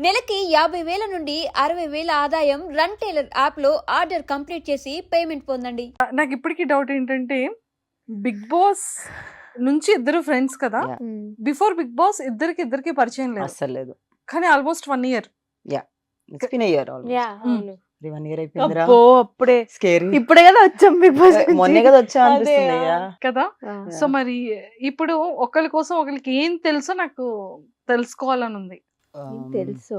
నెలకి 50,000 నుండి 60,000 ఆదాయం రన్ టైలర్ యాప్లో ఆర్డర్ కంప్లీట్ చేసి పేమెంట్ పొందండి. నాకు ఇప్పటికీ డౌట్ ఏంటంటే బిగ్ బాస్ నుంచి ఇద్దరు ఫ్రెండ్స్ కదా. Yeah. బిఫోర్ బిగ్ బాస్ ఇద్దరికి పరిచయం లేదు, అస్సలు లేదు. కానీ almost 1 year. It's been year అవును. 1 year అయిపోయిందిరా. అబ్బో అప్పుడే స్కేరీ. ఇప్పుడే కదా వచ్చాం బిగ్ బాస్ మొన్నే కదా వచ్చా అదే, అనిపిస్తుంది. ఆ. Yeah. కదా. ఆ. సో మరి ఇప్పుడు ఒకరి కోసం ఒకరికి ఏం తెలుసో నాకు తెలుసుకోవాలని ఉంది. ఏం తెలుసు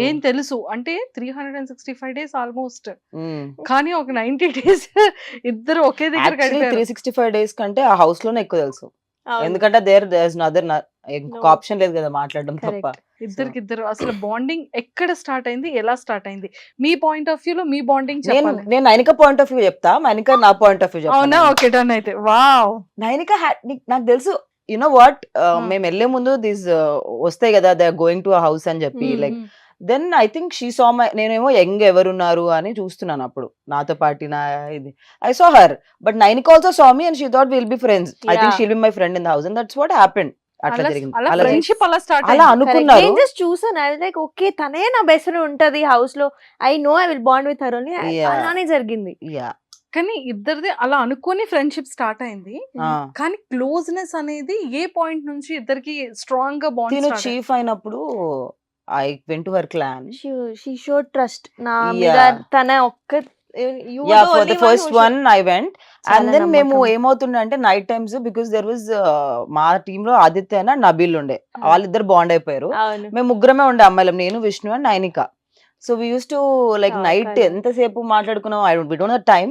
ఏం తెలుసు అంటే 365 days ఆల్మోస్ట్, Mm. కానీ ఒక 90 days ఇద్దరు ఒకే దగ్గర Actually, గడిపారు. 365 days కంటే ఆ హౌస్ లోనే ఎక్కువ తెలుసు. అవును. ఎందుకంటే దేర్ అదర్ ఇంకొక No. ఆప్షన్ లేదు కదా మాట్లాడడం తప్ప. Correct. ఇద్దరు అసలు బాండింగ్ ఎక్కడ స్టార్ట్ అయింది, ఎలా స్టార్ట్ అయింది, మీ పాయింట్ ఆఫ్ వ్యూ లో మీ బాండింగ్ నేను చెప్పాలి. నేను నైనిక పాయింట్ ఆఫ్ వ్యూ చెప్తా, మనిక నా పాయింట్ ఆఫ్ వ్యూ అవునా? చెప్తా. ఓకే, డన్ అయితే. వావ్. నైనిక నాకు తెలుసు, యునో వాట్, Hmm. మేము వెళ్లే ముందు దిస్ వస్తాయి కదా, దే గోయింగ్ టు హౌస్ అని చెప్పి, like then I think she saw my, నేనేమో యంగ్ ఎవరున్నారు అని చూస్తున్నాను అప్పుడు నాతో పాటు నా ఇది. I saw her, but Nainika also saw me and she thought will be friends. I think Yeah. She'll be my friend in the house and that's what happened. అట్లా జరిగింది. అలా అలా ఫ్రెండ్షిప్ అలా స్టార్ట్ అలా అయింది. అనుకున్నారు. నేను జస్ట్ చూసాను, ఐ లైక్ ఓకే తనే నా బెస్ట్ ఫ్రెండ్ ఉంటది హౌస్ లో, I know I will bond with her only. Yeah. అలానే జరిగింది. యా. కానీ ఇద్దరిది అలా అనుకోని ఫ్రెండ్షిప్ స్టార్ట్ అయింది. కానీ క్లోజ్నెస్ అనేది ఏ పాయింట్ నుంచి ఇద్దరికి స్ట్రాంగ్ గా తిను బాండ్ చీఫ్ అయినప్పుడు I went to her clan. She showed trust నా Yeah. మీద. తన ఒక్క you were yeah, the for only the one first who showed- one I went. చాలా అండ్ దెన్ మేము నమ్మకం. ఏమవుతుండే అంటే night times, because there was మా టీమ్ లో ఆదిత్య అండ్ నబీల్ ఉండే, వాళ్ళిద్దరు బాండ్ అయిపోయారు. అవును. మేము ముగ్గురమే ఉండే అమ్మాయిలం, నేను Vishnu and Nainika. So we use to like Oh, night correct. ఎంతసేపు మాట్లాడుకున్నాం, I don't, we don't have time,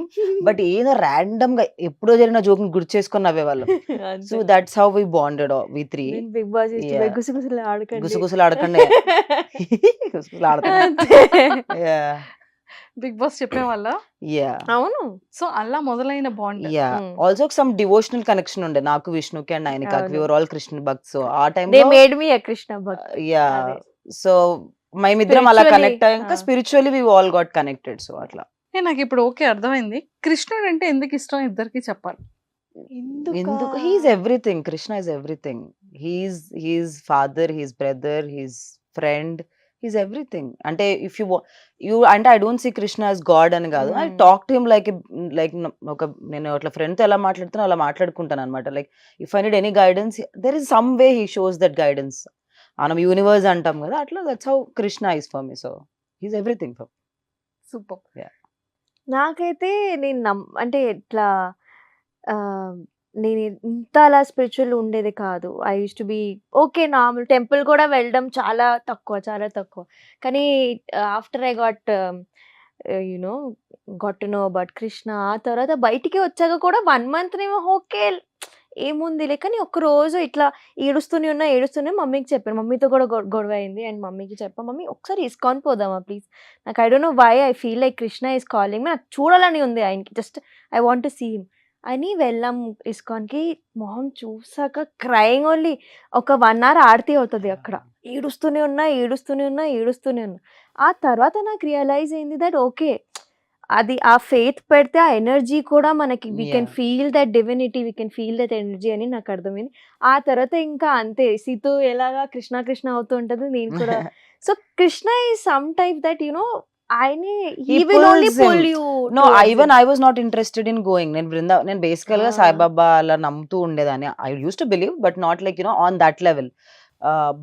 but ఏదో ర్యాండమ్ గా ఎప్పుడో జరిగిన జోక్ గుర్తు చేసుకుని నవ్వేవాళ్ళం. అంతే. So that's how we bonded we three. నేను బిగ్ బాస్ Yeah. గుసగుసలు ఆడకండి. గుసగుసలు ఆడకండి. గుసగుసలు ఆడకండి. అంతే. బిగ్ బాస్ చెప్పే వాళ్ళ. యా. అవును. సో అలా మొదలైన bond. Yeah, Mm. Also some devotional connection ఉండే నాకు, విష్ణుకి అండ్ నైనికాకి. అవును. We were all Krishna bhakt. So ఆ time they made me a Krishna bhakt. Yeah, అదే. సో మేమిద్దరం అలా Spiritually, కనెక్ట్ అయ్యాక spiritually we all got connected. So అట్లా. నాకు ఇప్పుడు ఓకే అర్థమైంది. కృష్ణుడు అంటే ఎందుకు ఇష్టం ఇద్దరికి చెప్పాలి. ఎందుకు, he's everything. Krishna is everything. He's father, he's brother, he's friend, he's everything. అంటే ఇఫ్ యూ అంటే I don't see Krishna as god అని కాదు. I talk to him like ఒక, నేను అట్లా ఫ్రెండ్ తో ఎలా మాట్లాడుతానో అలా మాట్లాడుకుంటాను అనమాట. Like if I need any guidance, there is some way he shows that guidance. మనం యూనివర్స్ అంటాం కదా, అట్లా that's how Krishna is for me. So he's everything for. Super. నాకైతే నేను అంటే ఇట్లా నేను ఇంత అలా స్పిరిచువల్ ఉండేది కాదు. I use to be okay normal, temple కూడా వెళ్ళడం చాలా తక్కువ. కానీ after I got you know got to know about Krishna, ఆ తర్వాత బయటికి వచ్చాక కూడా 1 month నేమో ఓకే ఏముందిలే. కానీ ఒక రోజు ఇట్లా ఏడుస్తూనే మమ్మీకి చెప్పాను. మమ్మీతో కూడా గొడవ అయింది అండ్ మమ్మీకి చెప్పా, మమ్మీ ఒకసారి ఇస్కాన్ పోదామా ప్లీజ్, నాకు I don't know why I feel like Krishna is calling me, నాకు చూడాలని ఉంది ఆయనకి, just I want to see him అని వెళ్ళాం ఇస్కాన్కి. మొహం చూసాక క్రైయింగ్ ఓన్లీ. ఒక 1 hour ఆరతి అవుతుంది అక్కడ. ఏడుస్తూనే ఉన్నా. ఆ తర్వాత నాకు రియలైజ్ అయింది దట్ ఓకే, అది ఆ ఫెయిత్ పెడితే ఆ ఎనర్జీ కూడా మనకి we can Yeah. Feel that divinity, we can feel that energy అని నాకు అర్థమైంది. ఆ తర్వాత ఇంకా అంతే, సీతు ఎలాగా కృష్ణ అవుతూ ఉంటది, నేను కూడా. So Krishna is some type that ఆయనే He he will only pulls him. pull you no, towards even him. I was not interested in going. నేను బేసికల్ గా Ah. సాయిబాబా అలా నమ్ముతూ ఉండేదాన్ని. I use to believe, but not like on that level.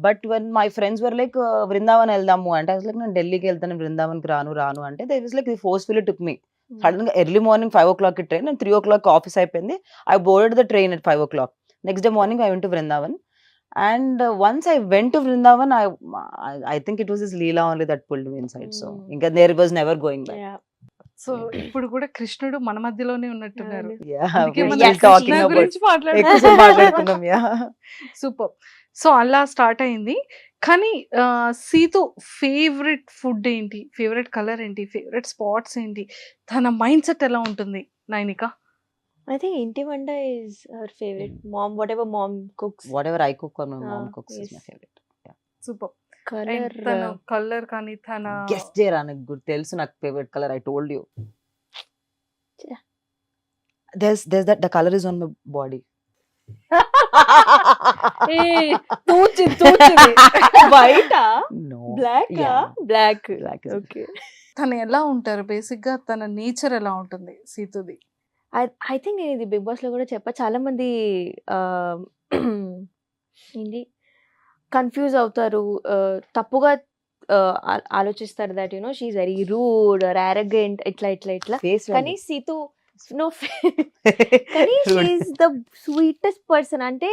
But when my friends were like Vrindavan వెళ్దాము అంటే, అసలు నేను ఢిల్లీకి వెళ్తాను, బృందావన్కి రాను అంటే, they was like forcefully took me. Sudden గా ఎర్లీ మార్నింగ్ 5 o'clock ట్రైన్, నేను 3 o'clock ఆఫీస్ అయిపోయింది. I boarded the train at 5 o'clock. Next day morning I went to Brindavan. And once I went to Vrindavan, I think it was his Leela only that pulled me inside. So inka there was never going back. Yeah. So ఇప్పుడు కూడా కృష్ణుడు మన మధ్యలోనే ఉన్నట్టున్నారు. Yeah, అందుకే we're మనం still talking Krishna about. గురించి ఎక్కువసేపు మాట్లాడుకున్నాం. Yeah. సూపర్. సో అలా స్టార్ట్ అయింది. కానీ సీతు ఫేవరెట్ ఫుడ్ ఏంటి, ఫేవరెట్ కలర్ ఏంటి, ఫేవరెట్ స్పాట్స్ ఏంటి, తన మైండ్ సెట్ ఎలా ఉంటుంది నైనిక? I think ఇంటి వంట is her favorite. Mom, whatever mom cooks. Whatever I cook or my mom cooks is my Yes. favorite. Super. Color. తన కలర్ కానీ తన Guess చేయరా, నాకు గుర్తు తెలుసు నాకు favourite colour. I told you. Yeah. There's that the color is on my body. తూచింది white No. Black Yeah. Black Black is okay. తను ఎలా ఉంటారు బేసిక్ గా, తన నేచర్ ఎలా ఉంటుంది సీతుది? ఐ థింక్ నేను ఇది బిగ్ బాస్ లో కూడా చెప్పా, చాలా మంది ఏంటి కన్ఫ్యూజ్ అవుతారు, తప్పుగా ఆలోచిస్తారు that you know she's very rude or arrogant ఇట్లా ఇట్లా ఇట్లా. Face కానీ value. సీతు నో కానీ Rude. She's the sweetest person. అంటే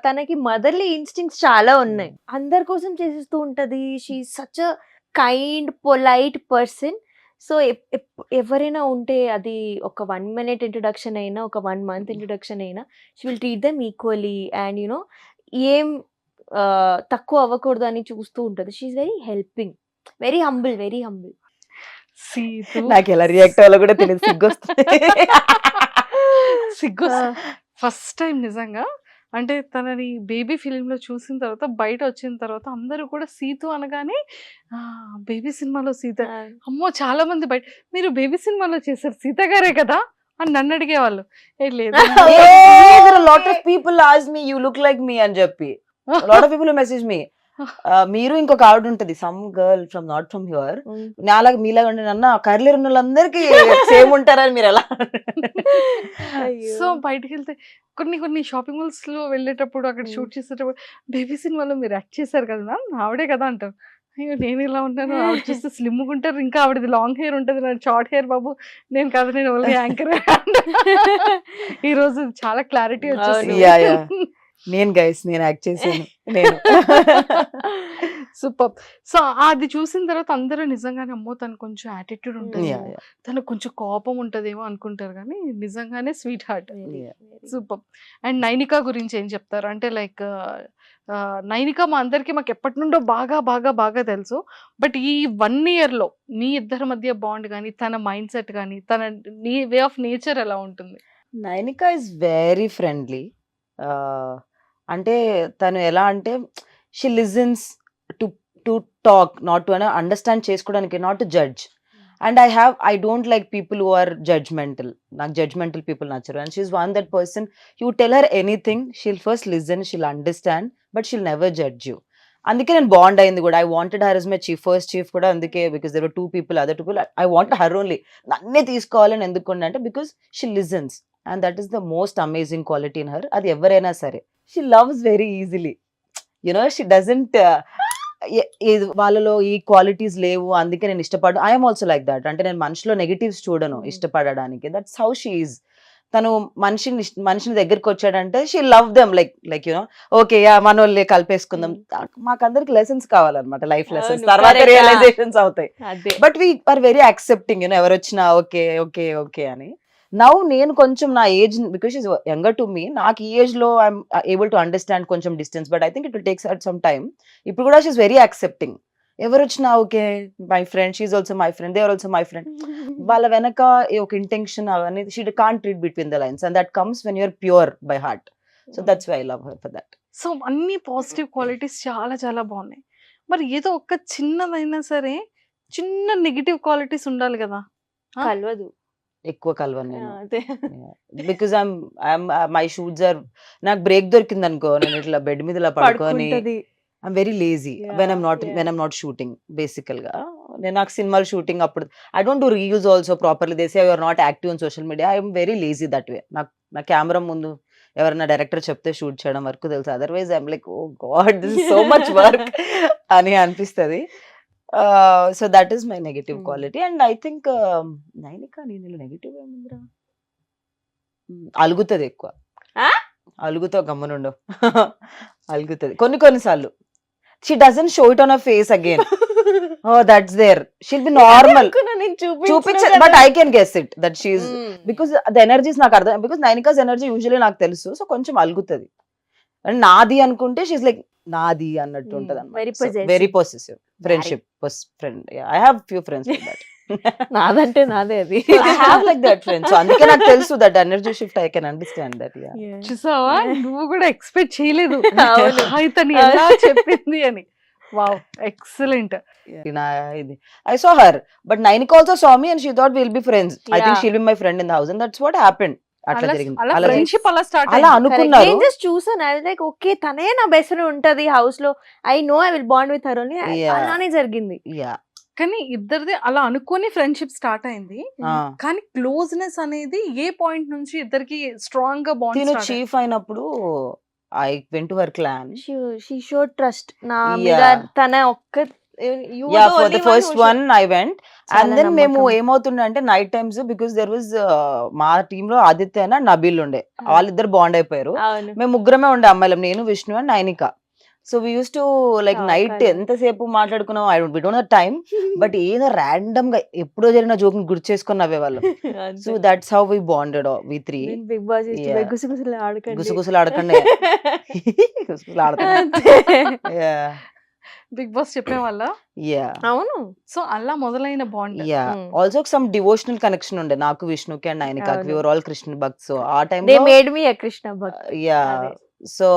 తనకి మదర్లీ ఇన్స్టింక్ట్స్ చాలా ఉన్నాయి, అందరి కోసం చేసేస్తూ ఉంటది. She such a kind polite person. So ఎవరైనా ఉంటే అది ఒక 1 minute ఇంట్రొడక్షన్ అయినా, ఒక 1 month ఇంట్రొడక్షన్ అయినా, she will treat them equally and you know ఏం తక్కువ అవ్వకూడదు అని చూస్తూ ఉంటది. She's very helping, very humble, very humble. సీతు నాకు ఎలా రియాక్ట్ అవ్వాలో కూడా తెలియదు, సిగ్గొస్తుంది. సిగ్గు ఫస్ట్ టైం నిజంగా. అంటే తనని బేబీ ఫిలింలో చూసిన తర్వాత, బయట వచ్చిన తర్వాత అందరూ కూడా సీతు అనగానే బేబీ సినిమాలో సీత, అమ్మో చాలా మంది బయట మీరు బేబీ సినిమాలో చేశారు సీత గారే కదా అని నన్ను అడిగేవాళ్ళు. ఏ లేదు There are a lot of people ask me, you look like me అని చెప్పి. A lot of people who message me. మీరు ఇంకొక ఆవిడ ఉంటది, some girl from not from here, నాలాగా మీలాగా ఉండే నన్న కర్లీ ఉన్న వాళ్ళందరికీ సేమ్ ఉంటారని మీరు ఎలా? సో బయటకు వెళ్తే కొన్ని షాపింగ్ మాల్స్ లో వెళ్ళేటప్పుడు, అక్కడ షూట్ చేసేటప్పుడు బేబీ సినిమాలో మీరు యాక్ట్ చేశారు కదా మ్యామ్, ఆవిడే కదా అంటారు. అయ్యో నేను ఇలా ఉంటాను, ఆవిడ చూస్తే స్లిమ్గా ఉంటారు, ఇంకా ఆవిడది లాంగ్ హెయిర్ ఉంటుంది, నాకు షార్ట్ హెయిర్ బాబు, నేను కాదు, నేను ఓన్లీ యాంకర్. ఈ రోజు చాలా క్లారిటీ వచ్చేసింది. Yeah, yeah. నేను యాక్ట్ చేశాను నేను. సూపర్. సో అది చూసిన తర్వాత అందరూ నిజంగానే అమ్మో తను కొంచెం యాటిట్యూడ్ ఉంటుంది, Yeah, yeah. తనకు కొంచెం కోపం ఉంటదేమో అనుకుంటారు, కానీ నిజంగానే sweet heart. Yeah. Super. And Nainika గురించి ఏం చెప్తారు? అంటే లైక్ నైనికా మా అందరికి మాకు ఎప్పటి నుండో బాగా బాగా బాగా తెలుసు, బట్ ఈ 1 year లో మీ ఇద్దరి మధ్య బాండ్ కానీ, తన మైండ్ సెట్ కానీ, తన వే ఆఫ్ నేచర్ ఎలా ఉంటుంది? Nainika is very friendly. అంటే తను ఎలా అంటే, she listens to talk, not to understand చేసుకోవడానికి, not to judge. And I don't like people who are judgemental. నాకు జడ్జ్మెంటల్ పీపుల్ నచ్చరు. And she's one that person, you tell her anything, she'll first listen, she'll understand, but she'll never judge you. అందుకే నేను bond అయింది కూడా. I wanted her is my first chief కూడా అందుకే, because there were 2 people, other 2 people. I want her only. నన్నే తీసుకోవాలని ఎందుకుండే అంటే, because she listens, and that is the most amazing quality in her. అది ఎవరైనా సరే, she loves very easily, you know, she doesn't వాళ్ళలో ఈ క్వాలిటీస్ లేవు అందుకే నేను ఇష్టపడు. I'm also like that. అంటే నేను మనిషిలో నెగిటివ్స్ చూడను ఇష్టపడడానికి. That's how she is. తను మనిషిని దగ్గరికి వచ్చాడంటే she love them like you know, okay yeah మనోళ్ళే కలిపేసుకుందాం. మాకందరికి లెసన్స్ కావాలన్నమాట, లైఫ్ లెసన్స్, తర్వాత రియలైజేషన్స్ అవుతాయి. But we are very accepting, you know, ఎవరు వచ్చినా ఓకే ఓకే ఓకే అని. నౌ నేను కొంచెం నా age, because is younger to me, నాకు ఈ ఏజ్ లో ఐఎమ్ ఏబుల్ టు అండర్స్టాండ్ కొంచెం distance, but I think it will takes at some time. ఇప్పుడు కూడా షీఈ్ వెరీ యాక్సెప్టింగ్. ఎవరు వచ్చినా okay my friend, she's also my friend, they are also my friend. వాళ్ళ వెనక ఒక ఇంటెన్షన్ అవన్నీ, she can't read between the lines, and that comes when you're pure by heart. So that's why I love her for that. సో అన్ని positive qualities చాలా చాలా బాగున్నాయి. మరి ఏదో ఒక చిన్నదైనా సరే, చిన్న నెగిటివ్ క్వాలిటీస్ ఉండాలి కదా? కలవదు, ఎక్కువ కలవను నేను. అదే. బికాస్ మై షూట్స్ ఆర్, నాకు బ్రేక్ దొరికింది అనుకో, నేను ఇట్లా బెడ్ మీద ఇలా పడుకొని, పడుకుంటది. I'm very lazy when I'm not shooting. బేసికల్ గా నేను, నాకు సినిమాలు షూటింగ్ అప్పుడు I don't do reels also properly. They say you are not active on social media. I'm very lazy that way. నాకు నా కెమెరా ముందు ఎవరైనా డైరెక్టర్ చెప్తే షూట్ చేయడం వరకు తెలుసు. Otherwise I'm like, oh god, this is so much work అని అనిపిస్తుంది. So that is my negative quality. And I think Nainika, నేను నెగటివ్ ఏముందిరా, అలుగుతుంది ఎక్కువ. అలుగుతావు, గమ్మునుండు. అలుగుతుంది కొన్నిసార్లు. She doesn't show it on her face again. Oh, that's there. She'll be normal. చూపించదు, but I can guess it that she's, because the energies నాకు అర్థం. బికాస్ నైనికాస్ ఎనర్జీ యూజువల్లీ నాకు తెలుసు. సో కొంచెం అలుగుతుంది. అండ్ నాది అనుకుంటే షీఈ్ లైక్ నాది అన్నట్టు ఉంటది అన్నమాట. Very possessive. Friendship, friend. I have few friends like that. నాదంటే నాదే అది. I have like that friend. So అందుకే నాకు తెలుసు that energy shift. I can understand that. చూసావా, నువ్వు కూడా ఎక్స్పెక్ట్ చేయలేదు అవును. తను ఎలా చెప్పింది అని. Wow, excellent. I saw her, but Nainika also saw me and she thought we'll be friends. I think Yeah. she'll be my friend in the house, and that's what happened. అట్లా అలా జరిగింది. అలా అలా జరిగింది. ఫ్రెండ్షిప్ అలా start అలా అయింది. అనుకున్నారు. నేను జస్ట్ చూసాను. ఐ లైక్ ఓకే తనే నా బెస్ట్ ఫ్రెండ్ ఉంటది హౌస్ లో. I know I will bond with her only. Yeah. అలానే జరిగింది. యా కానీ ఇద్దరిది అలా అనుకోని ఫ్రెండ్షిప్ స్టార్ట్ అయింది. కానీ క్లోజ్నెస్ అనేది ఏ పాయింట్ నుంచి ఇద్దరికి స్ట్రాంగ్ గా బాండ్ తిను స్టార్ట్ అయింది? చీఫ్ అయినప్పుడు I went to her clan. She showed trust నా Yeah. మీద. తన ఒక్క you were yeah the for only the one first who showed- one I went and చాలా దెన్ మేము నమ్మకం. ఏమవుతుండే అంటే night times because there was మా టీమ్ లో ఆదిత్య అండ్ నబీల్ ఉండే. వాళ్ళిద్దరు బాండ్ అయిపోయారు. అవును. మేము ముగ్గురమే ఉండే అమ్మాయిలం, నేను Vishnu and Nainika. So we use to like Talk night అలా. ఎంతసేపు మాట్లాడుకున్నాం I don't we don't know time. But ఏదో ర్యాండమ్ గా ఎప్పుడో జరిగిన జోక్ గుర్తు చేసుకుని నవ్వేవాళ్ళం. సో అంతే. That's how we bonded we three. నేను బిగ్ బాస్ ఇష్టం. Yeah. గుసగుసలు ఆడకండి. గుసగుసలు ఆడకండి. గుసగుసలు ఆడకండి. అంతే. యా బిగ్ బాస్ చెప్పే వాళ్ళ. యా అవును. సో అలా మొదలైన bond. Yeah Mm. Also some devotional connection ఉండే నాకు విష్ణుకి అండ్ నైనికాకి. అవును. We were all Krishna bhakt. So ఆ దే టైంలో made me a Krishna bhakt. Yeah అదే. సో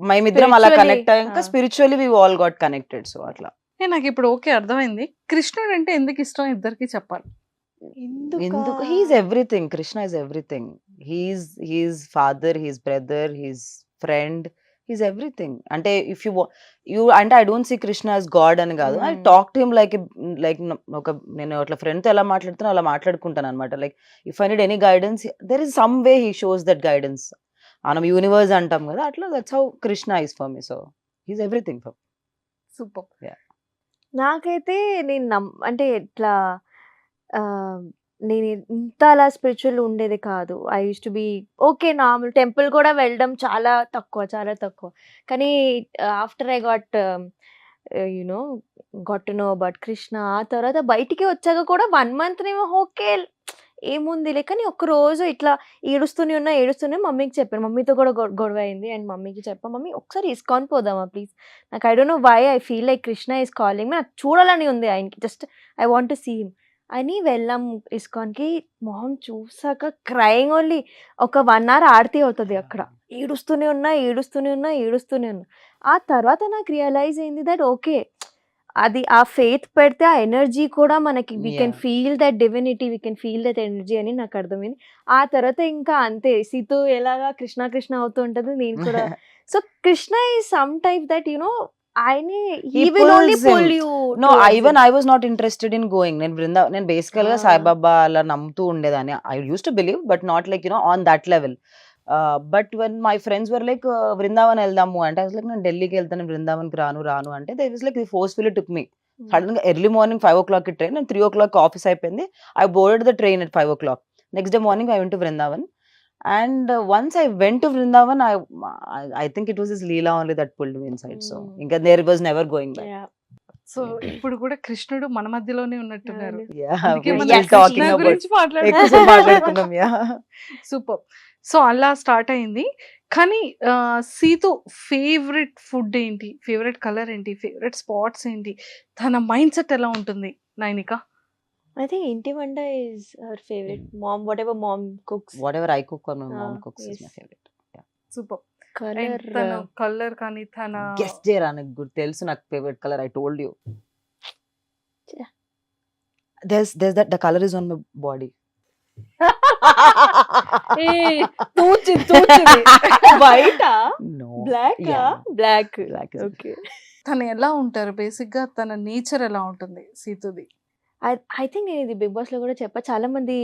మేమిద్దరం అలా Spiritually, కనెక్ట్ అయ్యాక spiritually we all got connected. So అట్లా నాకు ఇప్పుడు ఓకే అర్థమైంది. కృష్ణుడు అంటే ఎందుకు ఇష్టం ఇద్దరికి చెప్పాలి. ఎందుకు he's everything. Krishna is everything. He's father, he's brother, he's friend, he's everything. అంటే ఇఫ్ యూ అంటే I don't see Krishna as god అని కాదు. I talk to him like ఒక నేను అట్లా ఫ్రెండ్తో ఎలా మాట్లాడుతానో అలా మాట్లాడుకుంటాను అనమాట. Like if I need any guidance there is some way he shows that guidance. మనం యూనివర్స్ అంటాం కదా, అట్లా that's how Krishna is for me. So he's everything for. Super. నాకైతే నేను అంటే ఇట్లా నేను ఇంత అలా స్పిరిచువల్ ఉండేది కాదు. I use to be okay normal temple కూడా వెళ్ళడం చాలా తక్కువ. కానీ after I got to know about Krishna, ఆ తర్వాత బయటికి వచ్చాక కూడా 1 month నేమో ఓకే ఏముందిలే. కానీ ఒక్కరోజు ఇట్లా ఏడుస్తూనే మమ్మీకి చెప్పాను. మమ్మీతో కూడా గొడవ అయింది. అండ్ మమ్మీకి చెప్పా, మమ్మీ ఒకసారి ఇస్కాన్ పోదామా ప్లీజ్. నాకు I don't know why I feel like Krishna is calling me. నాకు చూడాలని ఉంది ఆయనకి. Just I want to see him అని వెళ్ళాం ఇస్కాన్కి. మొహం చూసాక క్రైయింగ్ ఓన్లీ. ఒక 1 hour ఆరతి అవుతుంది అక్కడ. ఏడుస్తూనే ఉన్నా. ఆ తర్వాత నాకు రియలైజ్ అయింది దట్ ఓకే అది ఆ ఫెయిత్ పెడితే ఆ ఎనర్జీ కూడా మనకి we can feel that divinity, we can feel that energy అని నాకు అర్థమైంది. ఆ తర్వాత ఇంకా అంతే సీతు ఎలాగా కృష్ణ అవుతూ ఉంటది, నేను కూడా. So Krishna is some type that ఆయనే he will only pulls him. pull you No, towards even him. I was not interested in going. నేను బేసికల్ గా సాయిబాబా అలా నమ్ముతూ ఉండేదాన్ని. I use to believe but not like on that level. But when my friends were like Vrindavan వెళ్దాము అంటే I was like నేను ఢిల్లీకి వెళ్తాను, బృందావన్కి రాను అంటే they was like forcefully took me. Sudden గా ఎర్లీ మార్నింగ్ 5 o'clock ట్రైన్, నేను 3 o'clock ఆఫీస్ అయిపోయింది. I boarded the train at 5 o'clock. Next day morning I went to Brindavan. And once I went to Vrindavan, I think it was his Leela only that pulled me inside. So, inka there was never going back. Yeah. So ఇప్పుడు కూడా కృష్ణుడు మన మధ్యలోనే ఉన్నట్టున్నారు. Yeah, అందుకే we're మనం still Yes, talking Krishna about. గురించి ఎక్కువసేపు మాట్లాడుకున్నాం. Yeah. సూపర్. సో అలా స్టార్ట్ అయింది. కానీ సీతు ఫేవరెట్ ఫుడ్ ఏంటి, ఫేవరెట్ కలర్ ఏంటి, ఫేవరెట్ స్పాట్స్ ఏంటి, తన మైండ్ సెట్ ఎలా ఉంటుంది నైనిక? I think ఇంటి వంట is her favorite. Mom, whatever mom cooks. Whatever I cook or my mom cooks is my Yes. favorite. Super. Color. తన కలర్ కానీ తన Guess చేయరా, నాకు గుర్తు తెలుసు నాకు favourite colour. I told you. Yeah. There's that the color is on my body. White ఆ? No. Black ఆ? Yeah. Black. Black is Okay. తను ఎలా ఉంటారు, బేసిక్ గా తన నేచర్ ఎలా ఉంటుంది సీతుది? ఐ థింక్ నేను ఇది బిగ్ బాస్ లో కూడా చెప్పా. చాలా మంది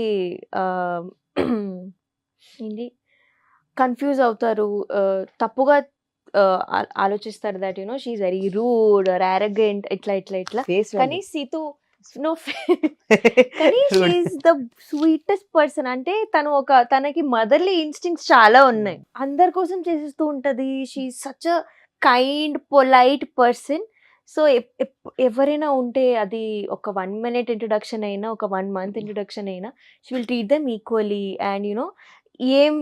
ఏంటి కన్ఫ్యూజ్ అవుతారు, తప్పుగా ఆలోచిస్తారు that she's very rude or arrogant ఇట్లా. Face కానీ value. సీతు నో కానీ షీఈ్ ద స్వీటెస్ట్ పర్సన్. అంటే తనకి మదర్లీ ఇన్స్టింక్ట్స్ చాలా ఉన్నాయి. అందరి కోసం చేసేస్తూ ఉంటది. She's such a kind polite person. So ఎవరైనా ఉంటే అది ఒక 1 minute ఇంట్రొడక్షన్ అయినా, ఒక 1 month ఇంట్రొడక్షన్ అయినా, she will treat them equally. And ఏం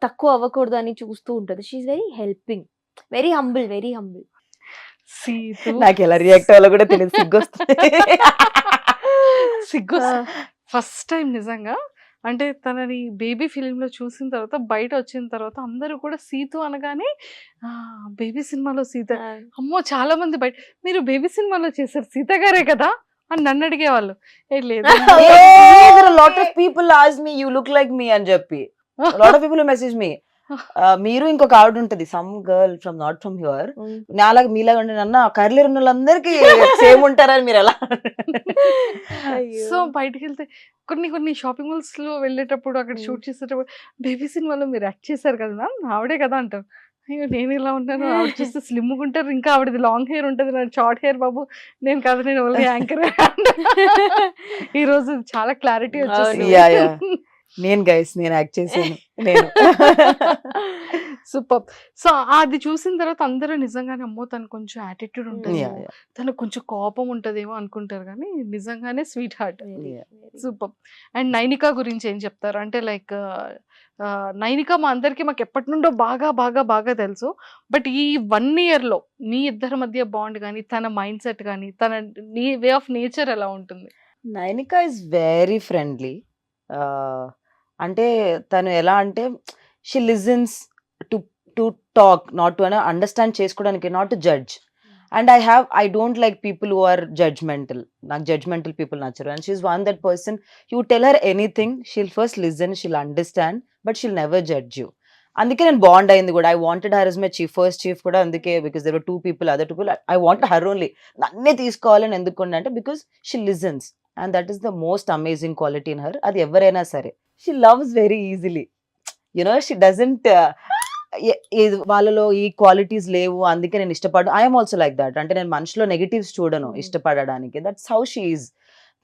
తక్కువ అవ్వకూడదు అని చూస్తూ ఉంటుంది. She's very helping, very humble. సీతు నాకు ఎలా రియాక్ట్ అవ్వాలో కూడా తెలియదు. సిగ్గు ఫస్ట్ టైం నిజంగా. అంటే తనని బేబీ ఫిలింలో చూసిన తర్వాత, బయట వచ్చిన తర్వాత అందరూ కూడా సీతు అనగానే బేబీ సినిమాలో సీత, అమ్మో చాలా మంది బయట మీరు బేబీ సినిమాలో చేశారు సీత గారే కదా అని నన్ను అడిగేవాళ్ళు. ఏ లేదు there are a lot of people ask me you look like me అని చెప్పి. A lot of people who message me. మీరు ఇంకొక ఆవిడ ఉంటది some girl from not from here నాలాగా మీలాగా ఉండే అన్న కర్లీ ఉన్న వాళ్ళందరికీ సేమ్ ఉంటారని మీరు ఎలా సో బయటకు వెళ్తే కొన్ని షాపింగ్ మాల్స్ లో వెళ్ళేటప్పుడు అక్కడ షూట్ చేసేటప్పుడు బేబీ సినిమాలో మీరు యాక్ట్ చేశారు కదా మ్యామ్ ఆవిడే కదా అంటారు. అయ్యో నేను ఇలా ఉంటాను ఆవిడ చూస్తే స్లిమ్ ఉంటారు ఇంకా ఆవిడది లాంగ్ హెయిర్ ఉంటుంది నా షార్ట్ హెయిర్ బాబు నేను కాదు నేను ఓన్లీ యాంకర్. ఈ రోజు చాలా క్లారిటీ వచ్చేసింది. Yeah, yeah. నేను యాక్ట్ చేశాను నేను. సూపర్. సో అది చూసిన తర్వాత అందరూ నిజంగానే అమ్మో తను కొంచెం యాటిట్యూడ్ ఉంటుంది Yeah, yeah. తనకు కొంచెం కోపం ఉంటదేమో అనుకుంటారు కానీ నిజంగానే sweet heart. Yeah. Super. And Nainika గురించి ఏం చెప్తారు అంటే లైక్ నైనికా మా అందరికి మాకు ఎప్పటి నుండో బాగా బాగా బాగా తెలుసు. బట్ ఈ 1 year లో మీ ఇద్దరి మధ్య బాండ్ కానీ తన మైండ్ సెట్ కానీ తన వే ఆఫ్ నేచర్ ఎలా ఉంటుంది? Nainika is very friendly. అంటే తను ఎలా అంటే she listens to talk not to understand చేసుకోవడానికి not to judge. And I don't like people who are judgemental. నాకు జడ్జ్మెంటల్ పీపుల్ నచ్చరు. And she's one that person you tell her anything she'll first listen she'll understand but she'll never judge you. అందుకే నేను bond అయింది కూడా. I wanted her is my first chief కూడా అందుకే because there were 2 people other 2 people. I want her only. నన్నే తీసుకోవాలని ఎందుకు అంటే because she listens and that is the most amazing quality in her. అది ఎవరైనా సరే she loves very easily. You know she doesn't వాళ్ళలో ఈ క్వాలిటీస్ లేవు అందుకే నేను ఇష్టపడు. I'm also like that. అంటే నేను మనిషిలో నెగిటివ్స్ చూడను ఇష్టపడడానికి. That's how she is.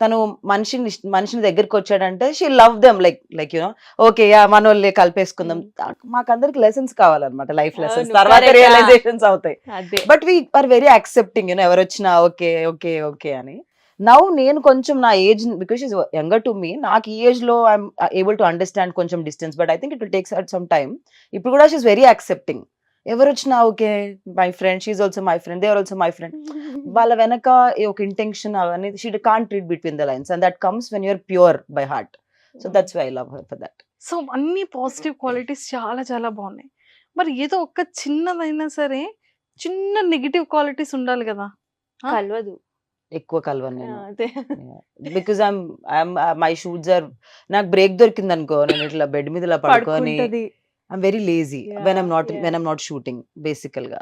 తను మనిషిని దగ్గరికి వచ్చాడంటే she love them like you know okay మన వాళ్ళే కలిపేసుకుందాం. మాకందరికి లెసన్స్ కావాలన్నమాట లైఫ్ లెసన్స్. అవును, తర్వాత correct. రియలైజేషన్స్ అవుతాయి. అదే but we are very accepting you know ఎవరు వచ్చినా ఓకే ఓకే ఓకే అని. నౌ నేను కొంచెం నా age because is younger to me నాకు ఈ ఏజ్ లో ఐఎమ్ ఏబుల్ టు అండర్స్టాండ్ కొంచెం distance. But I think it will takes at some time. ఇప్పుడు కూడా షీఈస్ వెరీ యాక్సెప్టింగ్. ఎవరు వచ్చినా okay my friend she's also my friend they are also my friend. వాళ్ళ వెనక ఒక ఇంటెన్షన్ అవన్నీ she can't read between the lines and that comes when you're pure by heart. So that's why I love her for that. సో అన్ని positive qualities చాలా చాలా బాగున్నాయి. మరి ఏదో ఒక చిన్నదైనా సరే చిన్న నెగిటివ్ క్వాలిటీస్ ఉండాలి కదా? కలవదు. ఎక్కువ కలవను నేను. అదే because I'm my shoots are నాకు బ్రేక్ దొరికింది అనుకో నేను ఇట్లా బెడ్ మీద ఇలా పడుకొని పడుకుంటది. I'm very lazy when I'm not shooting. బేసికల్ గా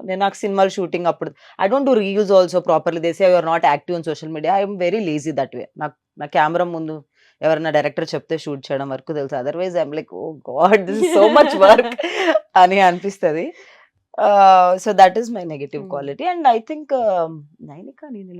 నేను నాకు సినిమాలు షూటింగ్ అప్పుడు I don't do reels also properly. They say you are not active on social media. I'm very lazy that way. నాకు నా కెమెరా ముందు ఎవరైనా డైరెక్టర్ చెప్తే షూట్ చేయడం వరకు తెలుసు. Otherwise I'm like oh god this is so much work అని అనిపిస్తుంది. So that is my negative quality. And I think Nainika నేను